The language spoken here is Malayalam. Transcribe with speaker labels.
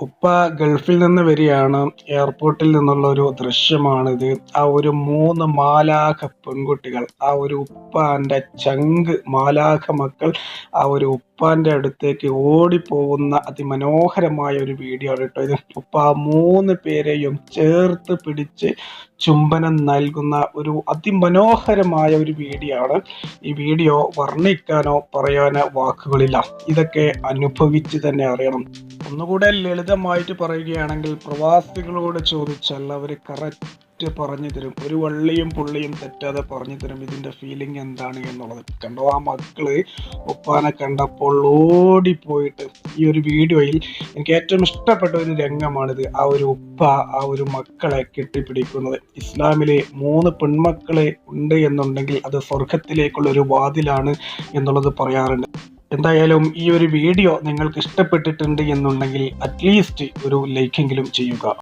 Speaker 1: ഉപ്പ ഗൾഫിൽ നിന്ന് വരികയാണ്. എയർപോർട്ടിൽ നിന്നുള്ള ഒരു ദൃശ്യമാണിത്. ആ ഒരു 3 മാലാഖ പെൺകുട്ടികൾ, ആ ഒരു ഉപ്പാന്റെ ചങ്ക് മാലാഖ മക്കൾ ആ ഒരു ഉപ്പാന്റെ അടുത്തേക്ക് ഓടിപ്പോകുന്ന അതിമനോഹരമായ ഒരു വീഡിയോ ആണ് കേട്ടോ ഇത്. ഉപ്പ ആ 3 പേരെയും ചേർത്ത് പിടിച്ച് ചുംബനം നൽകുന്ന ഒരു അതിമനോഹരമായ ഒരു വീഡിയോ ആണ്. ഈ വീഡിയോ വർണ്ണിക്കാനോ പറയാനോ വാക്കുകളില്ല. ഇതൊക്കെ അനുഭവിച്ച് തന്നെ അറിയണം. ഒന്നുകൂടെ ലളിതമായിട്ട് പറയുകയാണെങ്കിൽ, പ്രവാസികളോട് ചോദിച്ചാൽ അവർ കറക്റ്റ് പറഞ്ഞു തരും. ഒരു വള്ളിയും പുള്ളിയും തെറ്റാതെ പറഞ്ഞു തരും ഇതിന്റെ ഫീലിംഗ് എന്താണ് എന്നുള്ളത്. കണ്ടോ, ആ മക്കള് ഉപ്പാനെ കണ്ടപ്പോൾ ഓടിപ്പോയിട്ട് ഈ ഒരു വീഡിയോയിൽ എനിക്ക് ഏറ്റവും ഇഷ്ടപ്പെട്ട ഒരു രംഗമാണിത്. ആ ഒരു ഉപ്പ ആ ഒരു മക്കളെ കെട്ടിപ്പിടിക്കുന്നത്. ഇസ്ലാമിലെ 3 പെൺമക്കളെ ഉണ്ട് എന്നുണ്ടെങ്കിൽ അത് സ്വർഗത്തിലേക്കുള്ള ഒരു വാതിലാണ് എന്നുള്ളത് പറയാറുണ്ട്. എന്തായാലും ഈ ഒരു വീഡിയോ നിങ്ങൾക്ക് ഇഷ്ടപ്പെട്ടിട്ടുണ്ട് എന്നുണ്ടെങ്കിൽ അറ്റ്ലീസ്റ്റ് ഒരു ലൈക്കെങ്കിലും ചെയ്യുക.